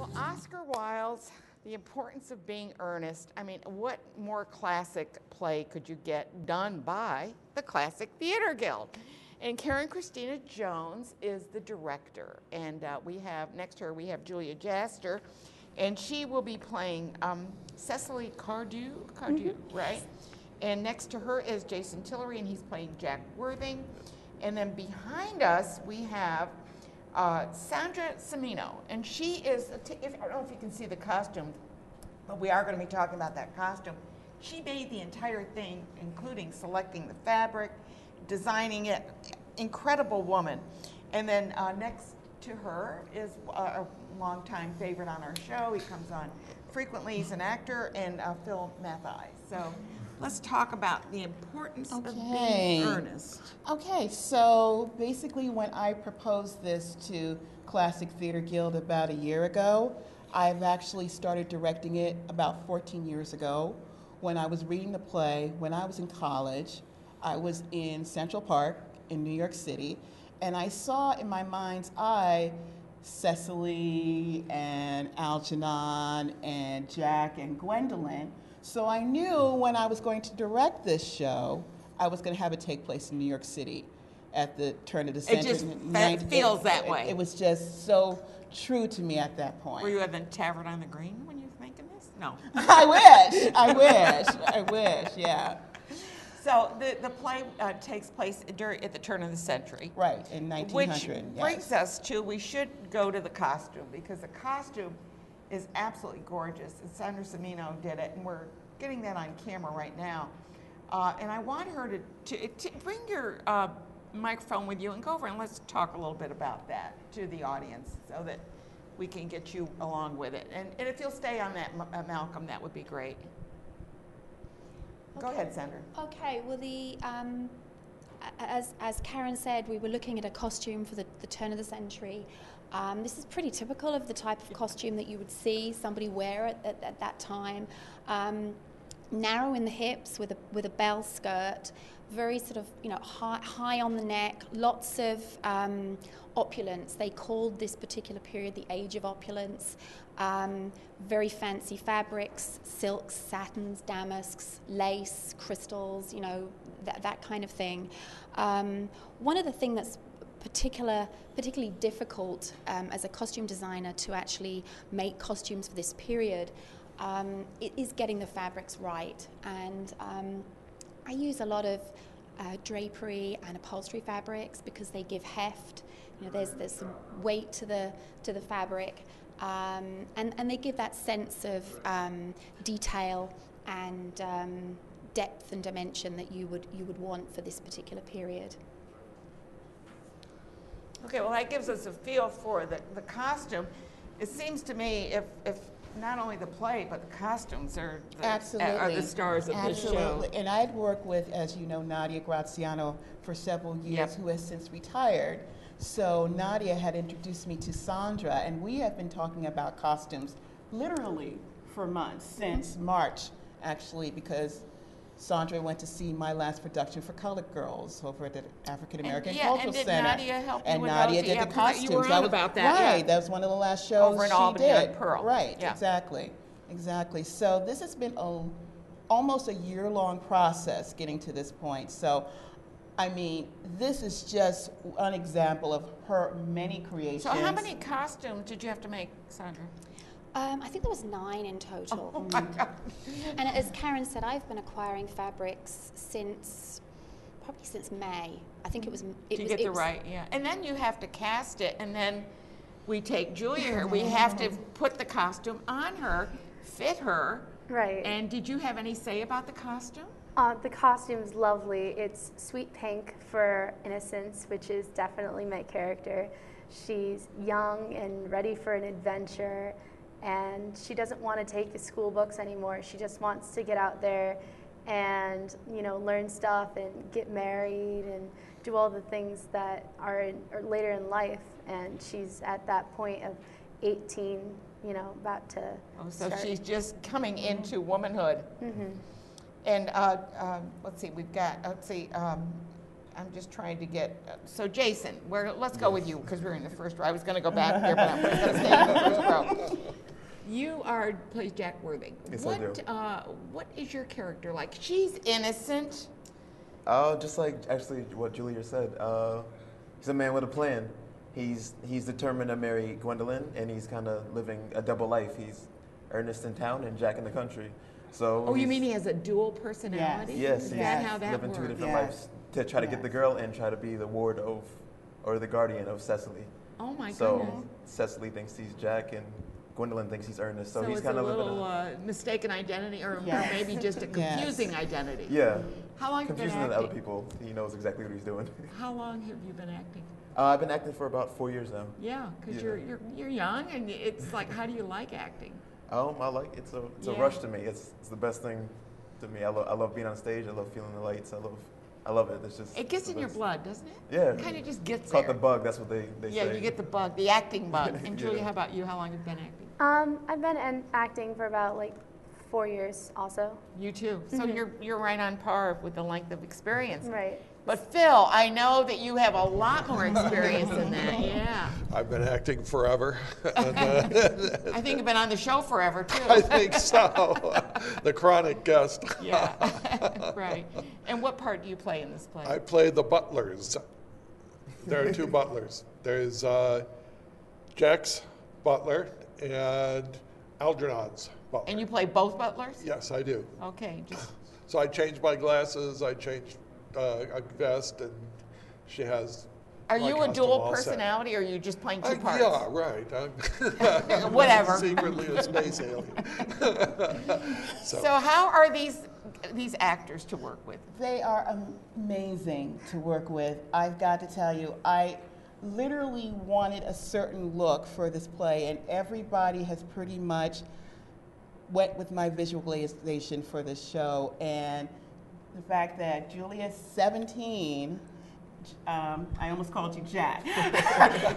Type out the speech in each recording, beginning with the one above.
Well, Oscar Wilde's The Importance of Being Earnest. I mean, what more classic play could you get done by the Classic Theater Guild? And Christina Jones is the director. And we have, next to her, we have Julia Jaster. And she will be playing Cecily Cardew, right? And next to her is Jason Tillery, and he's playing Jack Worthing. And then behind us, we have Sandra Cimmino, and she is, I don't know if you can see the costume, but we are going to be talking about that costume. She made the entire thing, including selecting the fabric, designing it. Incredible woman. And then next to her is a longtime favorite on our show. He comes on frequently. He's an actor, and Phil Matthei. So let's talk about the importance of being earnest. Okay, so basically when I proposed this to Classic Theater Guild about a year ago, I've actually started directing it about 14 years ago when I was reading the play. When I was in college, I was in Central Park in New York City, and I saw in my mind's eye Cecily and Algernon and Jack and Gwendolyn. So I knew when I was going to direct this show, I was going to have it take place in New York City at the turn of the century. It just feels that way. It was just so true to me at that point. Were you at the Tavern on the Green when you were thinking this? No. I wish, yeah. So the play takes place at the turn of the century. Right, in 1900. Which brings us to, we should go to the costume, because the costume is absolutely gorgeous. And Sandra Cimmino did it, and we're getting that on camera right now. And I want her to bring your microphone with you and go over and let's talk a little bit about that to the audience so that we can get you along with it. And if you'll stay on that, Malcolm, that would be great. Go ahead, Sandra. Okay, well, as Karen said, we were looking at a costume for the turn of the century. This is pretty typical of the type of costume that you would see somebody wear at that time. Narrow in the hips with a bell skirt, very sort of high on the neck, lots of opulence. They called this particular period the Age of Opulence. Very fancy fabrics, silks, satins, damasks, lace, crystals, that kind of thing. One of the things that's particularly difficult as a costume designer to actually make costumes for this period it is getting the fabrics right. And I use a lot of drapery and upholstery fabrics because they give heft. There's some weight to the fabric, and they give that sense of detail and depth and dimension that you would want for this particular period. Okay, well, that gives us a feel for the costume. It seems to me if not only the play, but the costumes are the stars of this show. And I'd worked with, as you know, Nadia Graziano for several years, who has since retired. So Nadia had introduced me to Sandra, and we have been talking about costumes literally for months, since March, actually, because Sandra went to see my last production for Colored Girls over at the African American Cultural Center. And Nadia help you and with Nadia those? did the costumes. You were on about that. Right, yeah. that was one of the last shows over in she Albany did. On Pearl. Right, yeah. exactly. So this has been almost a year-long process getting to this point. So, I mean, this is just an example of her many creations. So how many costumes did you have to make, Sandra? I think there was 9 in total. Oh my God. And as Karen said, I've been acquiring fabrics probably since May. I think it was. Yeah. And then you have to cast it, and then we take Julia here. We have to put the costume on her, fit her. Right. And did you have any say about the costume? The costume's lovely. It's sweet pink for innocence, which is definitely my character. She's young and ready for an adventure, and she doesn't want to take the school books anymore. She just wants to get out there and learn stuff and get married and do all the things that are later in life. And she's at that point of 18, about to start. She's just coming into womanhood. Mm-hmm. And let's see, I'm just trying to get, so Jason, let's go with you, because we're in the first row. I was going to go back there, but I'm going to stay in the first row. You plays Jack Worthing. Yes, I do. What is your character like? She's innocent. Just like actually what Julia said. He's a man with a plan. He's determined to marry Gwendolyn, and he's kind of living a double life. He's Ernest in town and Jack in the country. So. Oh, you mean he has a dual personality? Yes. Is that how that living works? two different lives to try to get the girl and try to be the ward of, or the guardian of Cecily. Oh my goodness. So Cecily thinks he's Jack, and Gwendolyn thinks he's Ernest. So he's it's kind a of little mistaken identity, or maybe just a confusing identity. Yeah. How long have you been Confusing acting? to other people. He knows exactly what he's doing. How long have you been acting? I've been acting for about 4 years now. Yeah, because you're young, and it's like, how do you like acting? I like it's a rush to me. It's the best thing to me. I love being on stage. I love feeling the lights. I love it. It's just It gets in your blood, doesn't it? Yeah. It kind of just gets Caught there. the bug. That's what they say. Yeah, you get the bug, the acting bug. And Yeah. Julia, how about you? How long have you been acting? I've been acting for about like 4 years also. You too. So you're right on par with the length of experience. Right. But Phil, I know that you have a lot more experience than that. Yeah. I've been acting forever. I think you've been on the show forever too. I think so. The chronic guest. Yeah. Right. And what part do you play in this play? I play the butlers. There are two butlers. There's Jack's butler and Algernon's butler. And you play both butlers? Yes, I do. Okay. So I changed my glasses, I changed a vest, and she has Are my you a costume dual all set. personality, or are you just playing two parts? Yeah, right. I'm Whatever. secretly a space alien. So how are these actors to work with? They are amazing to work with. I've got to tell you, I literally wanted a certain look for this play, and everybody has pretty much went with my visualization for this show. And the fact that Julia's 17, I almost called you Jack.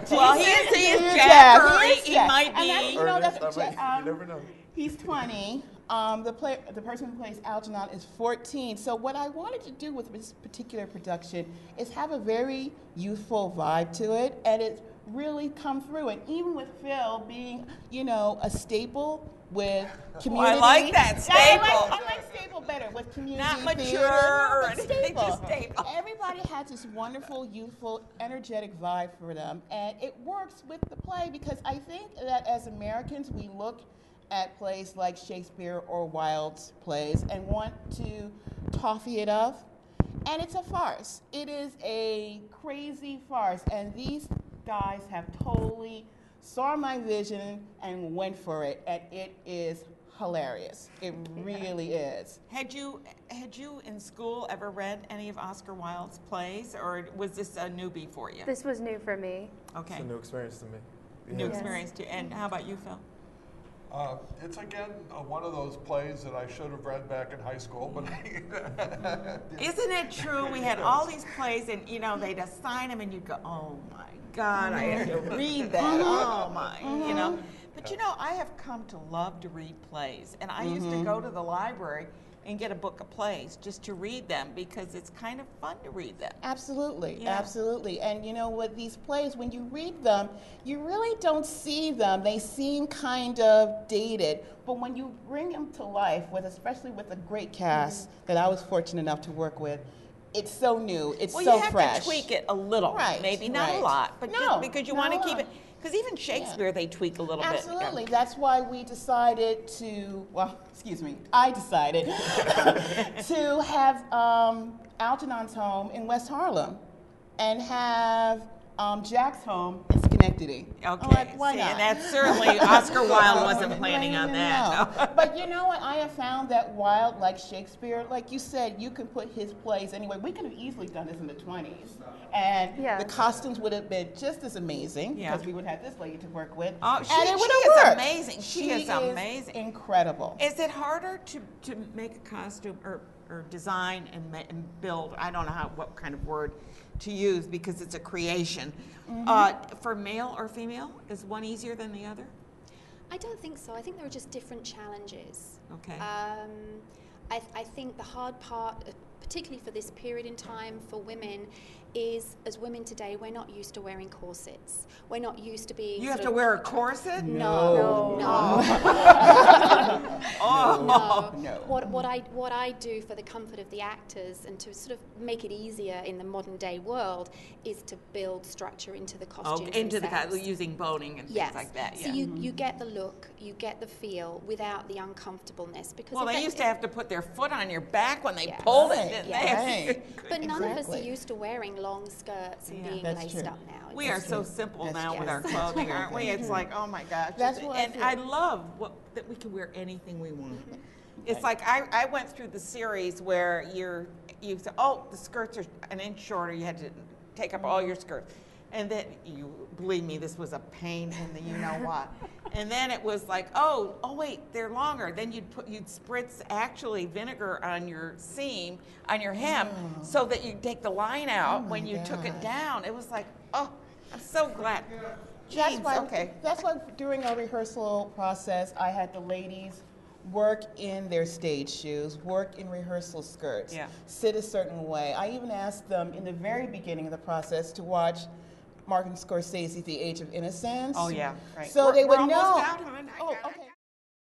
Well, he is Jack, or he might be. And that's, you know, that's, you never know. He's 20. The person who plays Algernon is 14. So what I wanted to do with this particular production is have a very youthful vibe to it, and it's really come through. And even with Phil being, you know, a staple with community. I like that staple. I like staple better with community. Not mature theater, or but anything, staple. just staple. Everybody has this wonderful, youthful, energetic vibe for them, and it works with the play because I think that as Americans we look at plays like Shakespeare or Wilde's plays and want to toffee it up, and it's a farce. It is a crazy farce, and these guys have totally saw my vision and went for it, and it is hilarious. It really is. Had you in school ever read any of Oscar Wilde's plays, or was this a newbie for you? This was new for me. Okay. It's a new experience to me. New Yeah. experience too. And how about you, Phil? It's again one of those plays that I should have read back in high school, but Isn't it true? We had all these plays, and you know they'd assign them, and you'd go, "Oh my God, I have to read that." Oh my, you know. But you know, I have come to love to read plays, and I used to go to the library and get a book of plays just to read them because it's kind of fun to read them. Absolutely, Yeah. absolutely. And you know, with these plays, when you read them, you really don't see them. They seem kind of dated. But when you bring them to life, especially with a great cast that I was fortunate enough to work with, it's so new. It's Well, so you have fresh. to tweak it a little, Right, maybe not a right. lot, but No, just because you not want a to keep lot. it. Because even Shakespeare, they tweak a little bit. Absolutely. That's why we decided I decided to have Algernon's home in West Harlem and have Jack's home in Schenectady. Okay, I'm like, why see, not? and that's certainly, Oscar Wilde wasn't planning on that. No. But you know what? I have found that Wilde, like Shakespeare, like you said, you can put his plays anywhere. We could have easily done this in the 20s. And Yeah. the costumes would have been just as amazing Yeah. because we would have this lady to work with. Oh, and she it would is have worked. amazing. She is amazing. Incredible. Is it harder to make a costume or design and build? I don't know what kind of word to use because it's a creation. For male or female, is one easier than the other? I don't think so. I think there are just different challenges. Okay. I think the hard part particularly for this period in time for women, is as women today, we're not used to wearing corsets. We're not used to being. You have to wear a corset? No. No. What I do for the comfort of the actors and to sort of make it easier in the modern day world is to build structure into the costumes themselves. Using boning and Yes. things like that. So you get the look, you get the feel without the uncomfortableness. Because Well, they used to have to put their foot on your back when they Yes. pulled it, Right. didn't Yes. they? But none of us are Exactly. used to wearing long skirts and Yeah. being That's laced true. up now. We are so simple That's now true. with our Yes. clothing, aren't we? It's like, oh my gosh. That's what I and feel. I love that we can wear anything we want. It's like I went through the series where you said, oh, the skirts are an inch shorter. You had to take up all your skirts. And then, you believe me, this was a pain in the you-know-what. And then it was like, oh, wait, they're longer. Then you'd spritz actually vinegar on your seam, on your hem, so that you'd take the line out my when you took it gosh. down. It was like, oh, I'm so glad. That's Jeans, why, okay. that's why during our rehearsal process, I had the ladies work in their stage shoes, work in rehearsal skirts, Yeah. sit a certain way. I even asked them in the very beginning of the process to watch Martin Scorsese's The Age of Innocence. Oh, yeah, right. So We're- they we're would know. almost out, hon. I Oh, gotta okay.